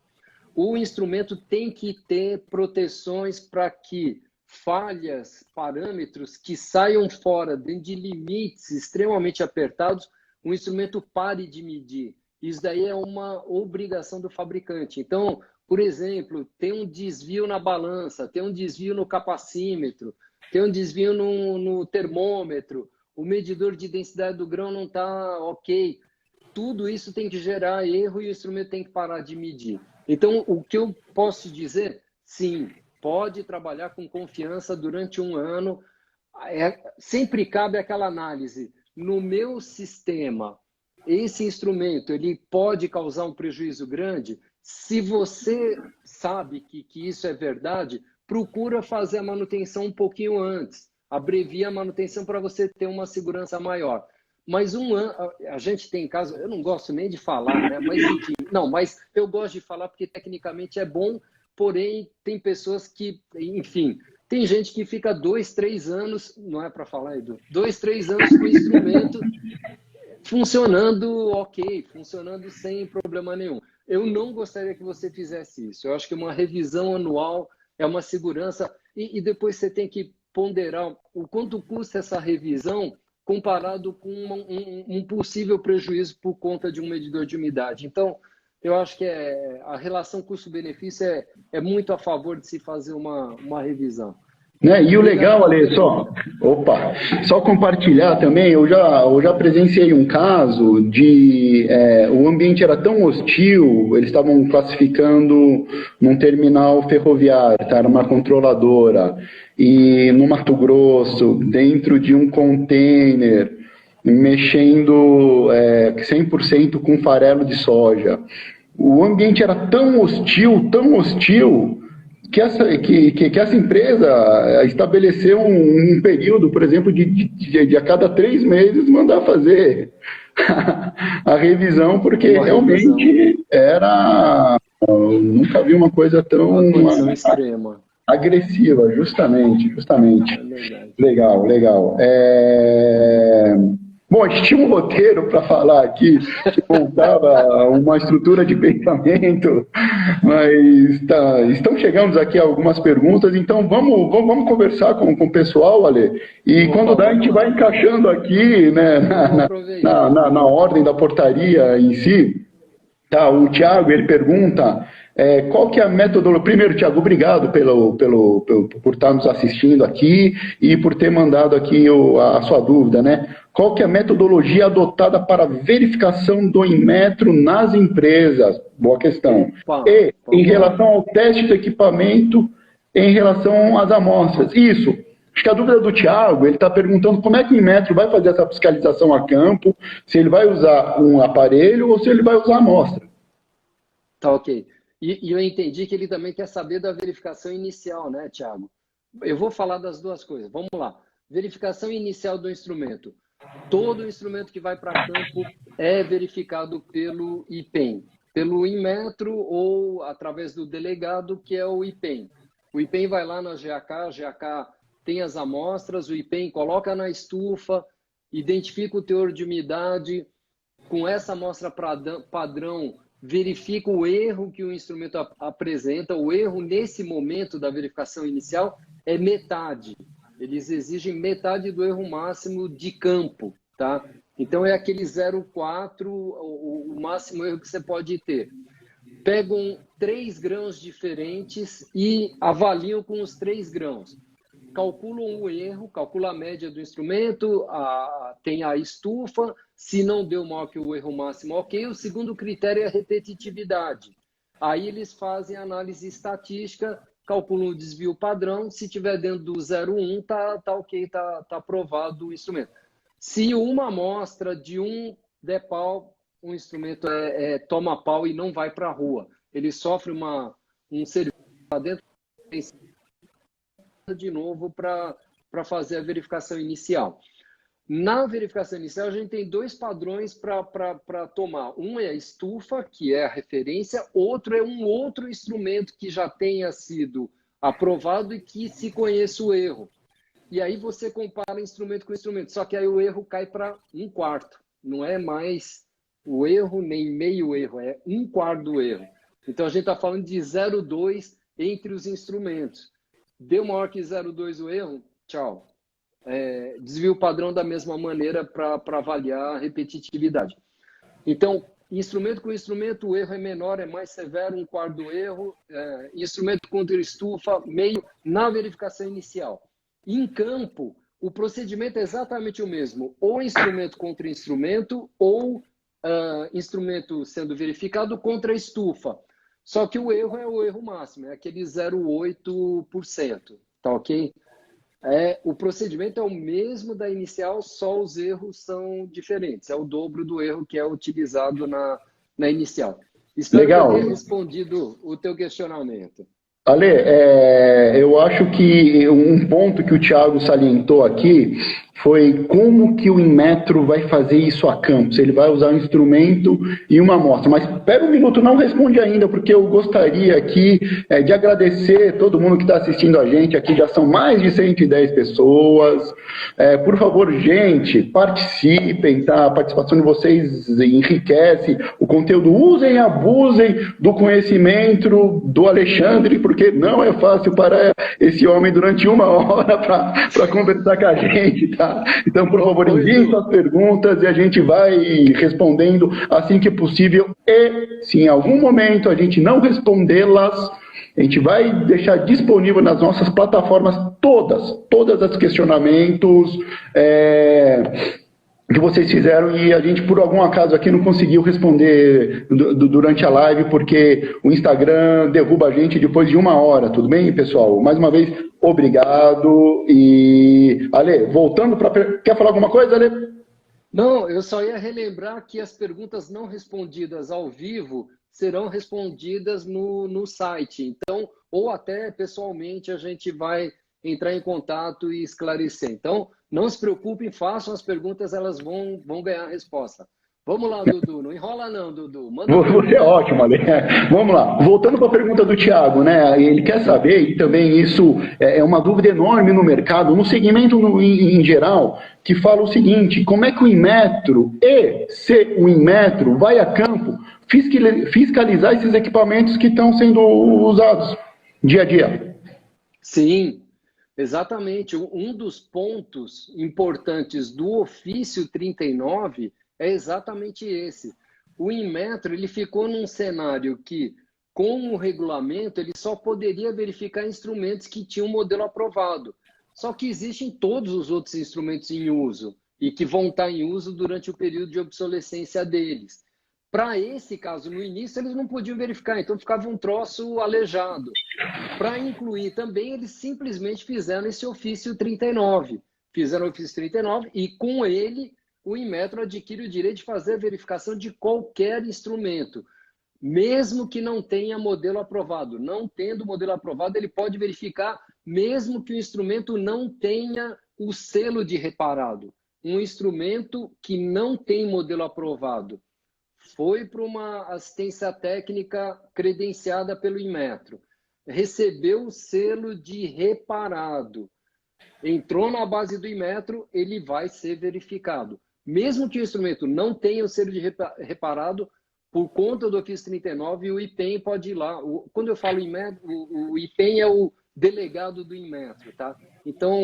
O instrumento tem que ter proteções para que falhas, parâmetros que saiam fora dentro de limites extremamente apertados, o instrumento pare de medir. Isso daí é uma obrigação do fabricante. Então, por exemplo, tem um desvio na balança, tem um desvio no capacímetro, tem um desvio no termômetro, o medidor de densidade do grão não está ok. Tudo isso tem que gerar erro e o instrumento tem que parar de medir. Então, o que eu posso dizer? Sim, pode trabalhar com confiança durante um ano. Sempre cabe aquela análise. No meu sistema, esse instrumento ele pode causar um prejuízo grande? Se você sabe que isso é verdade, procura fazer a manutenção um pouquinho antes. Abrevia a manutenção para você ter uma segurança maior. Mas um ano, a gente tem caso, eu não gosto nem de falar, né? Mas enfim, mas eu gosto de falar porque tecnicamente é bom, porém tem pessoas que, enfim, tem gente que fica 2, 3 anos, não é para falar, Edu, 2, 3 anos com o instrumento funcionando ok, funcionando sem problema nenhum. Eu não gostaria que você fizesse isso. Eu acho que uma revisão anual é uma segurança e depois você tem que ponderar o quanto custa essa revisão comparado com um possível prejuízo por conta de um medidor de umidade. Então, eu acho que a relação custo-benefício é muito a favor de se fazer uma revisão. E o legal, Ale, só compartilhar também, eu já presenciei um caso de o ambiente era tão hostil, eles estavam classificando num terminal ferroviário, era uma controladora, e no Mato Grosso, dentro de um container, mexendo 100% com farelo de soja. O ambiente era tão hostil, que essa empresa estabeleceu um período, por exemplo, de a cada 3 meses mandar fazer a revisão, porque realmente era... Eu nunca vi uma coisa tão extrema. Agressiva, justamente. Legal. Bom, a gente tinha um roteiro para falar aqui, que montava uma estrutura de pensamento, mas estão chegando aqui algumas perguntas, então vamos conversar com o pessoal, Ale, e quando dá a gente vai encaixando aqui, né, na ordem da portaria em si. Tá, o Thiago, ele pergunta qual que é a metodologia. Primeiro, Thiago, obrigado por estar nos assistindo aqui e por ter mandado aqui a sua dúvida, né? Qual que é a metodologia adotada para verificação do Inmetro nas empresas? Boa questão. Em relação ao teste do equipamento, em relação às amostras. Isso. Acho que a dúvida do Thiago, ele está perguntando como é que o Inmetro vai fazer essa fiscalização a campo, se ele vai usar um aparelho ou se ele vai usar a amostra. Tá, ok. E eu entendi que ele também quer saber da verificação inicial, né, Thiago? Eu vou falar das duas coisas. Vamos lá. Verificação inicial do instrumento. Todo instrumento que vai para campo é verificado pelo IPEM, pelo Inmetro ou através do delegado, que é o IPEM. O IPEM vai lá na GAK, a GAK tem as amostras, o IPEM coloca na estufa, identifica o teor de umidade, com essa amostra padrão, verifica o erro que o instrumento apresenta. O erro, nesse momento da verificação inicial, é metade. Eles exigem metade do erro máximo de campo, tá? Então, é aquele 0,4, o máximo erro que você pode ter. Pegam 3 grãos diferentes e avaliam com os 3 grãos. Calculam o erro, calculam a média do instrumento, tem a estufa, se não deu maior que o erro máximo, ok. O segundo critério é a repetitividade. Aí eles fazem análise estatística, calculam o desvio padrão, se tiver dentro do 0,1, tá ok, tá aprovado o instrumento. Se uma amostra de um der pau, o instrumento toma pau e não vai para a rua. Ele sofre um serviço lá dentro, de novo para fazer a verificação inicial. Na verificação inicial, a gente tem 2 padrões para tomar. Um é a estufa, que é a referência, outro é um outro instrumento que já tenha sido aprovado e que se conheça o erro. E aí você compara instrumento com instrumento, só que aí o erro cai para 1/4. Não é mais o erro nem meio erro, é 1/4 do erro. Então a gente está falando de 0,2 entre os instrumentos. Deu maior que 0,2 o erro, tchau. Desvio padrão da mesma maneira para avaliar a repetitividade. Então, instrumento com instrumento, o erro é menor, é mais severo, 1/4 do erro. Instrumento contra estufa, meio, na verificação inicial. Em campo, o procedimento é exatamente o mesmo. Ou instrumento contra instrumento, ou instrumento sendo verificado contra estufa. Só que o erro é o erro máximo, é aquele 0,8%, tá ok? O procedimento é o mesmo da inicial, só os erros são diferentes. É o dobro do erro que é utilizado na inicial. Espero ter respondido o teu questionamento. Ale, eu acho que um ponto que o Thiago salientou aqui foi como que o Inmetro vai fazer isso a campo, se ele vai usar um instrumento e uma amostra. Mas espera um minuto, não responde ainda, porque eu gostaria aqui de agradecer todo mundo que está assistindo a gente, aqui já são mais de 110 pessoas. Por favor, gente, participem, tá? A participação de vocês enriquece o conteúdo. Usem e abusem do conhecimento do Alexandre, porque não é fácil para esse homem durante 1 hora para conversar com a gente, tá? Então, por favor, enviem suas perguntas e a gente vai respondendo assim que possível. E, se em algum momento a gente não respondê-las, a gente vai deixar disponível nas nossas plataformas todas os questionamentos. que vocês fizeram e a gente, por algum acaso aqui, não conseguiu responder durante a live, porque o Instagram derruba a gente depois de 1 hora, tudo bem, pessoal? Mais uma vez, obrigado. E, Ale, voltando para... Quer falar alguma coisa, Ale? Não, eu só ia relembrar que as perguntas não respondidas ao vivo serão respondidas no site. Então, ou até pessoalmente a gente vai entrar em contato e esclarecer. Então, não se preocupem, façam as perguntas, elas vão ganhar a resposta. Vamos lá, Dudu. Não enrola não, Dudu. Você é ótimo, Ale. Vamos lá. Voltando para a pergunta do Thiago, né? Ele quer saber, e também isso é uma dúvida enorme no mercado, no segmento em geral, que fala o seguinte: como é que o Inmetro e se o Inmetro vai a campo fiscalizar esses equipamentos que estão sendo usados dia a dia? Sim, exatamente. Um dos pontos importantes do ofício 39 é exatamente esse. O Inmetro ele ficou num cenário que, com o regulamento, ele só poderia verificar instrumentos que tinham modelo aprovado. Só que existem todos os outros instrumentos em uso e que vão estar em uso durante o período de obsolescência deles. Para esse caso, no início, eles não podiam verificar, então ficava um troço aleijado. Para incluir também, eles simplesmente fizeram esse ofício 39. Fizeram o ofício 39 e, com ele, o Inmetro adquire o direito de fazer a verificação de qualquer instrumento, mesmo que não tenha modelo aprovado. Não tendo modelo aprovado, ele pode verificar, mesmo que o instrumento não tenha o selo de reparado. Um instrumento que não tem modelo aprovado foi para uma assistência técnica credenciada pelo Inmetro, recebeu o selo de reparado, entrou na base do Inmetro, ele vai ser verificado. Mesmo que o instrumento não tenha o selo de reparado, por conta do ofício 39, o IPEM pode ir lá. Quando eu falo Inmetro, o IPEM é o delegado do Inmetro, tá? Então,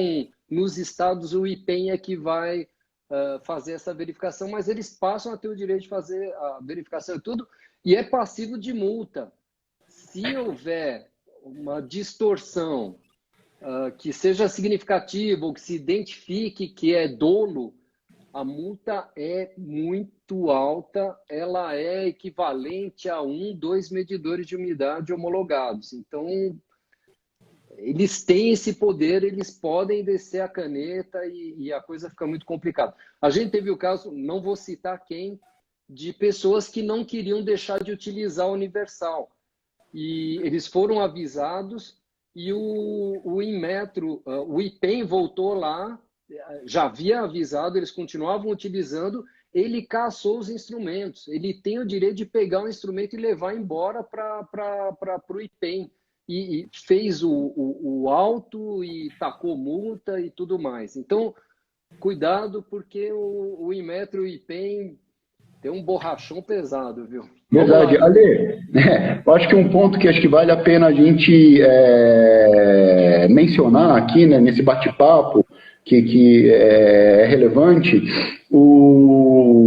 nos estados, o IPEM é que vai fazer essa verificação, mas eles passam a ter o direito de fazer a verificação e tudo, e é passivo de multa. Se houver uma distorção que seja significativa ou que se identifique que é dolo, a multa é muito alta, ela é equivalente a 2 medidores de umidade homologados. Então, eles têm esse poder, eles podem descer a caneta e a coisa fica muito complicada. A gente teve o caso, não vou citar quem, de pessoas que não queriam deixar de utilizar o Universal. E eles foram avisados e o Inmetro, o IPEM voltou lá, já havia avisado, eles continuavam utilizando, ele caçou os instrumentos. Ele tem o direito de pegar o instrumento e levar embora para o IPEM. E fez o auto e tacou multa e tudo mais. Então, cuidado, porque o Inmetro e o IPEM tem um borrachão pesado, viu? Verdade. Ale, eu acho que um ponto que acho que vale a pena a gente mencionar aqui, né, nesse bate-papo, que é relevante, vou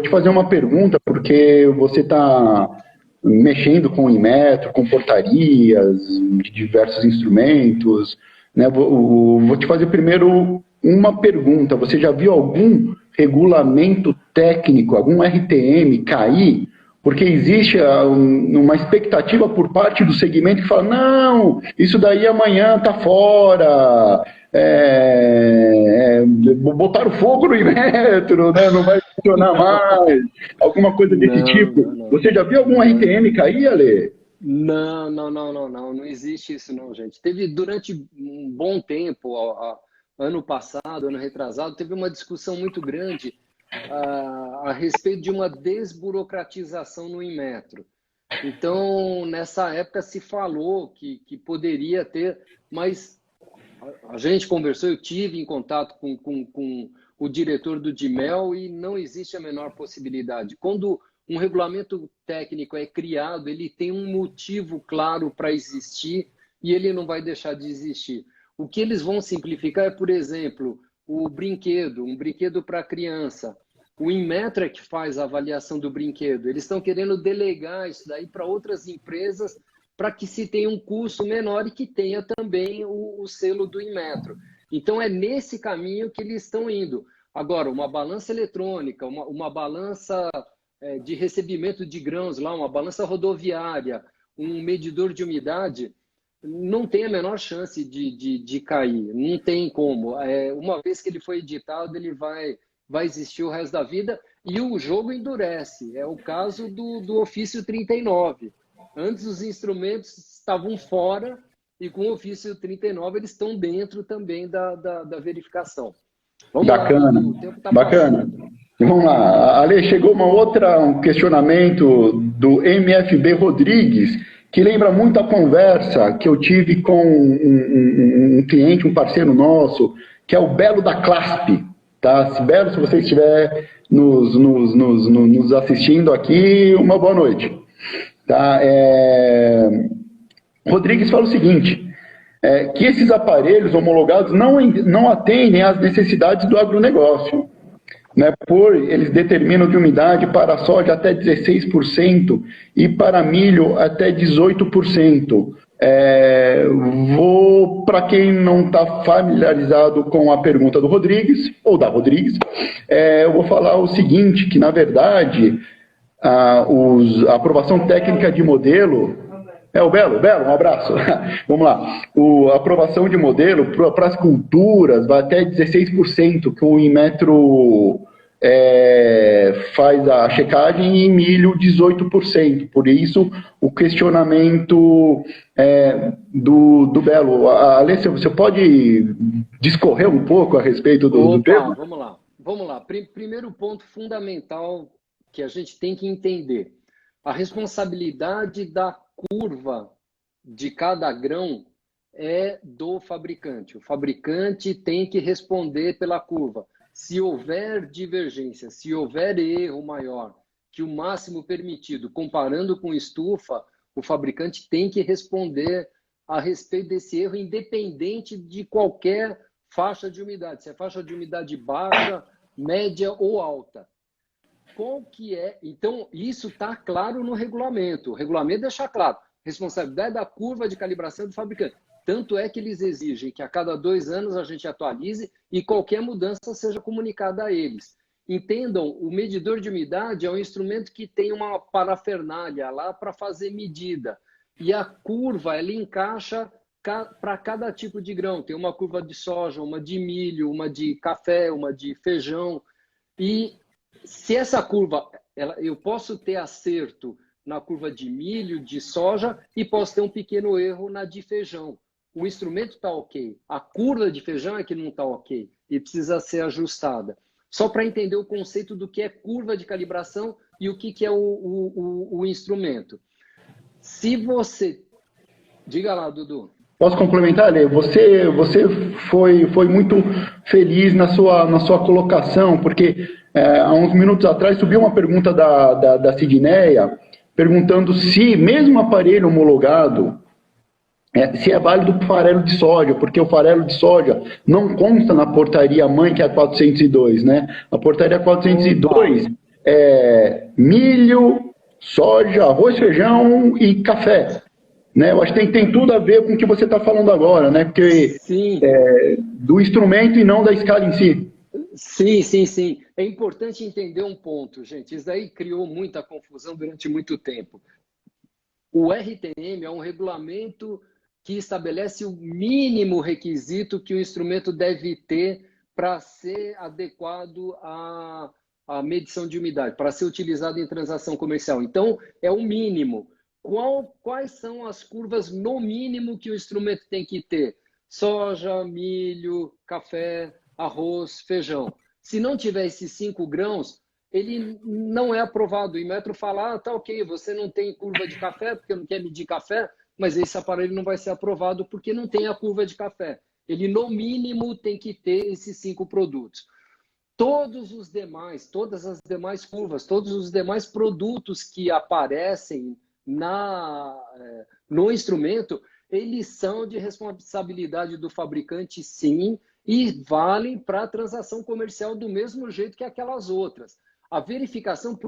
te fazer uma pergunta, porque você está mexendo com o Inmetro, com portarias, de diversos instrumentos, né? Vou te fazer primeiro uma pergunta. Você já viu algum regulamento técnico, algum RTM cair? Porque existe uma expectativa por parte do segmento que fala, não, isso daí amanhã está fora, botaram fogo no Inmetro, né? Não vai funcionar mais, alguma coisa desse tipo. Não. Você já viu algum RTM cair, Ale? Não existe isso não, gente. Teve durante um bom tempo, ano passado, ano retrasado, teve uma discussão muito grande a respeito de uma desburocratização no Inmetro. Então, nessa época se falou que poderia ter, mas a gente conversou, eu tive em contato com o diretor do DIMEL e não existe a menor possibilidade. Quando um regulamento técnico é criado, ele tem um motivo claro para existir e ele não vai deixar de existir. O que eles vão simplificar é, por exemplo, um brinquedo para criança. O Inmetro é que faz a avaliação do brinquedo. Eles estão querendo delegar isso daí para outras empresas para que se tenha um custo menor e que tenha também o selo do Inmetro. Então, é nesse caminho que eles estão indo. Agora, uma balança eletrônica, uma balança de recebimento de grãos lá, uma balança rodoviária, um medidor de umidade, não tem a menor chance de cair, não tem como. Uma vez que ele foi editado, ele vai existir o resto da vida e o jogo endurece. É o caso do ofício 39. Antes os instrumentos estavam fora e com o ofício 39 eles estão dentro também da verificação. Vamos Bacana, lá, o tempo está bacana. passando. Vamos lá, Ale, chegou um questionamento do MFB Rodrigues, que lembra muito a conversa que eu tive com um cliente, um parceiro nosso, que é o Belo da CLASP. Tá? Belo, se você estiver nos assistindo aqui, uma boa noite. Tá? Rodrigues fala o seguinte, que esses aparelhos homologados não atendem às necessidades do agronegócio. Né, eles determinam de umidade para soja até 16% e para milho até 18%. Para quem não está familiarizado com a pergunta do Rodrigues, ou da Rodrigues, eu vou falar o seguinte, que na verdade a aprovação técnica de modelo... o Belo, um abraço. Vamos lá. A aprovação de modelo para as culturas vai até 16%, que o Inmetro faz a checagem, e em milho 18%. Por isso, o questionamento do Belo. Alessia, você pode discorrer um pouco a respeito do tema? Vamos lá. Primeiro ponto fundamental que a gente tem que entender. A responsabilidade da curva de cada grão é do fabricante. O fabricante tem que responder pela curva. Se houver divergência, se houver erro maior que o máximo permitido, comparando com estufa, o fabricante tem que responder a respeito desse erro, independente de qualquer faixa de umidade, se é faixa de umidade baixa, média ou alta. Qual que é? Então, isso está claro no regulamento. O regulamento deixa claro. Responsabilidade da curva de calibração do fabricante. Tanto é que eles exigem que a cada 2 anos a gente atualize e qualquer mudança seja comunicada a eles. Entendam, o medidor de umidade é um instrumento que tem uma parafernália lá para fazer medida. E a curva, ela encaixa para cada tipo de grão. Tem uma curva de soja, uma de milho, uma de café, uma de feijão. E se essa curva, eu posso ter acerto na curva de milho, de soja, e posso ter um pequeno erro na de feijão. O instrumento está ok. A curva de feijão é que não está ok e precisa ser ajustada. Só para entender o conceito do que é curva de calibração e o que é o instrumento. Se você... Diga lá, Dudu. Posso complementar, Lê? Você foi muito feliz na sua colocação, porque há uns minutos atrás subiu uma pergunta da Sidneia, perguntando se, mesmo aparelho homologado, se é válido para o farelo de soja, porque o farelo de soja não consta na portaria mãe, que é a 402, né? A portaria 402 é milho, soja, arroz, feijão e café. Né? Eu acho que tem tudo a ver com o que você está falando agora, né? Porque do instrumento e não da escala em si. Sim. É importante entender um ponto, gente. Isso daí criou muita confusão durante muito tempo. O RTM é um regulamento que estabelece o mínimo requisito que o instrumento deve ter para ser adequado à medição de umidade, para ser utilizado em transação comercial. Então, é o mínimo. Quais são as curvas no mínimo que o instrumento tem que ter? Soja, milho, café, arroz, feijão. Se não tiver esses 5 grãos, ele não é aprovado. O Inmetro fala, tá ok, você não tem curva de café porque não quer medir café, mas esse aparelho não vai ser aprovado porque não tem a curva de café. Ele, no mínimo, tem que ter esses 5 produtos. Todas as demais curvas, todos os demais produtos que aparecem no instrumento, eles são de responsabilidade do fabricante, sim, e valem para a transação comercial do mesmo jeito que aquelas outras. A verificação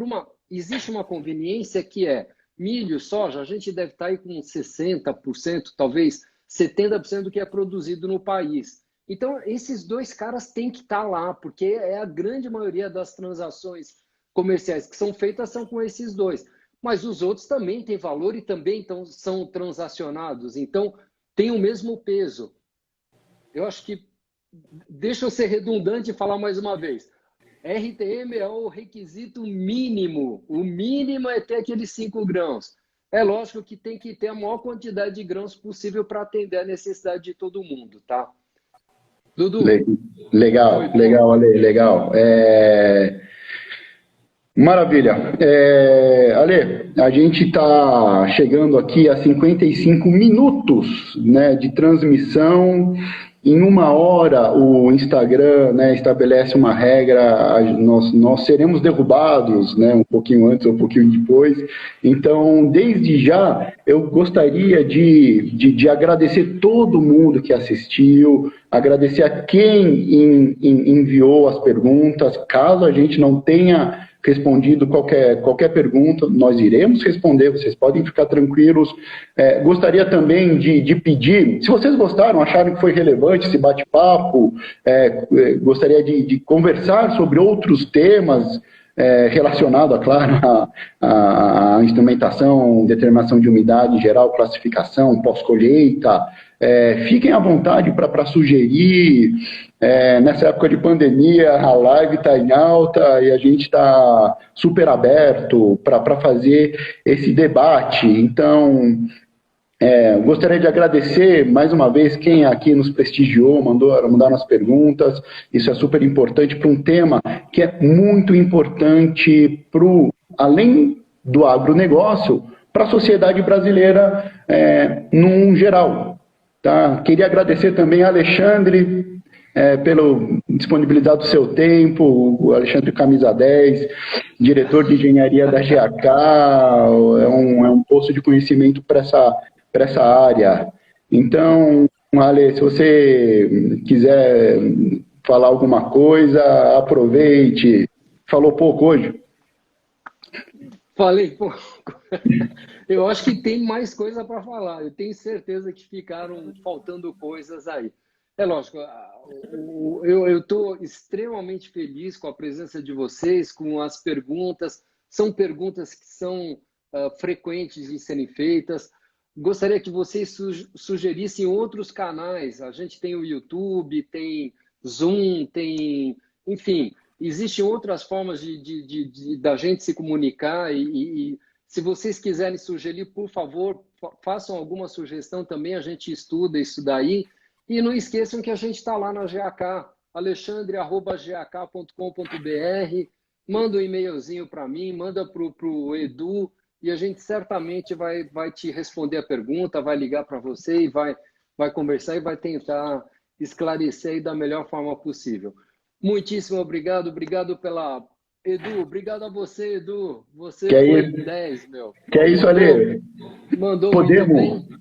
existe uma conveniência que é milho, soja, a gente deve estar aí com 60%, talvez 70% do que é produzido no país. Então, esses dois caras têm que estar lá, porque é a grande maioria das transações comerciais que são feitas são com esses dois. Mas os outros também têm valor e também são transacionados. Então, tem o mesmo peso. Eu acho que, deixa eu ser redundante e falar mais uma vez, RTM é o requisito mínimo. O mínimo é ter aqueles 5 grãos. É lógico que tem que ter a maior quantidade de grãos possível para atender a necessidade de todo mundo, tá? Dudu. Legal, legal, Ale, legal. Maravilha. Ale, a gente está chegando aqui a 55 minutos, né, de transmissão. Em 1 hora, o Instagram, né, estabelece uma regra, nós seremos derrubados, né, um pouquinho antes ou um pouquinho depois. Então, desde já, eu gostaria de agradecer todo mundo que assistiu, agradecer a quem enviou as perguntas. Caso a gente não tenha respondido qualquer pergunta, nós iremos responder, vocês podem ficar tranquilos. Gostaria também de pedir, se vocês gostaram, acharam que foi relevante esse bate-papo, gostaria de conversar sobre outros temas relacionados, claro, à instrumentação, determinação de umidade geral, classificação, pós-colheita. Fiquem à vontade para sugerir. Nessa época de pandemia, a live está em alta e a gente está super aberto para fazer esse debate. Então, gostaria de agradecer mais uma vez quem aqui nos prestigiou, mandaram as perguntas. Isso é super importante para um tema que é muito importante além do agronegócio, para a sociedade brasileira num geral. Tá? Queria agradecer também a Alexandre pelo disponibilidade do seu tempo, o Alexandre Camisa 10, diretor de engenharia da GAK, é um posto de conhecimento para essa área. Então, Ale, se você quiser falar alguma coisa, aproveite. Falou pouco hoje? Falei pouco. Eu acho que tem mais coisa para falar. Eu tenho certeza que ficaram faltando coisas aí. É lógico, eu estou extremamente feliz com a presença de vocês, com as perguntas. São perguntas que são frequentes de serem feitas. Gostaria que vocês sugerissem outros canais. A gente tem o YouTube, tem Zoom, enfim, existem outras formas da gente se comunicar e se vocês quiserem sugerir, por favor, façam alguma sugestão também, a gente estuda isso daí. E não esqueçam que a gente está lá na GAK, alexandre@gak.com.br, manda um e-mailzinho para mim, manda para o Edu, e a gente certamente vai te responder a pergunta, vai ligar para você e vai conversar e vai tentar esclarecer aí da melhor forma possível. Muitíssimo obrigado, obrigado pela... Edu, obrigado a você, Edu. Você foi 10, meu. Que é isso, Ale? Mandou Podemos? muito bem.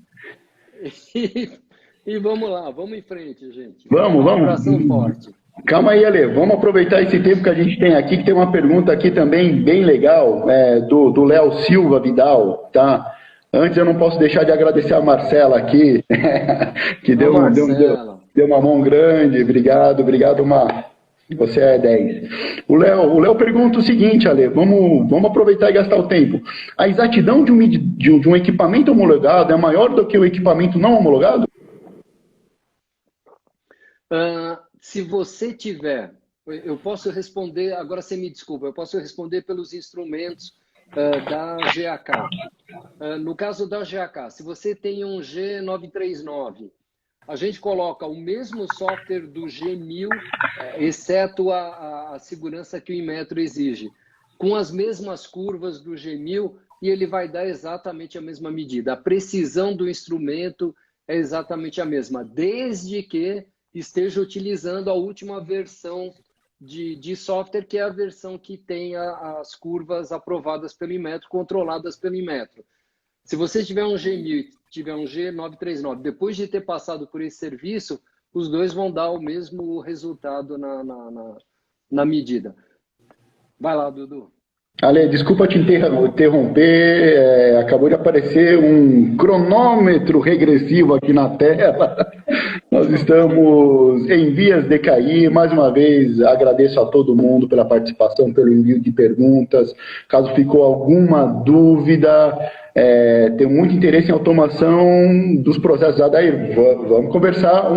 E vamos lá, vamos em frente, gente. Vamos. Um abração forte. Calma aí, Ale. Vamos aproveitar esse tempo que a gente tem aqui, que tem uma pergunta aqui também bem legal, do Léo Silva Vidal, tá? Antes eu não posso deixar de agradecer a Marcela aqui, que deu uma mão grande. Obrigado, Mar. Você é 10. O Léo pergunta o seguinte, Ale, vamos aproveitar e gastar o tempo. A exatidão de um equipamento homologado é maior do que o equipamento não homologado? Se você tiver, eu posso responder, agora você me desculpa, eu posso responder pelos instrumentos da GAK. No caso da GAK, se você tem um G939, a gente coloca o mesmo software do G1000, exceto a segurança que o Inmetro exige, com as mesmas curvas do G1000, e ele vai dar exatamente a mesma medida. A precisão do instrumento é exatamente a mesma, desde que esteja utilizando a última versão de software, que é a versão que tem as curvas aprovadas pelo Inmetro, controladas pelo Inmetro. Se você tiver um G1000 e tiver um G939, depois de ter passado por esse serviço, os dois vão dar o mesmo resultado na medida. Vai lá, Dudu. Ale, desculpa te interromper, acabou de aparecer um cronômetro regressivo aqui na tela. Nós estamos em vias de cair. Mais uma vez, agradeço a todo mundo pela participação, pelo envio de perguntas. Caso ficou alguma dúvida, tenho muito interesse em automação dos processos. Daí, vamos conversar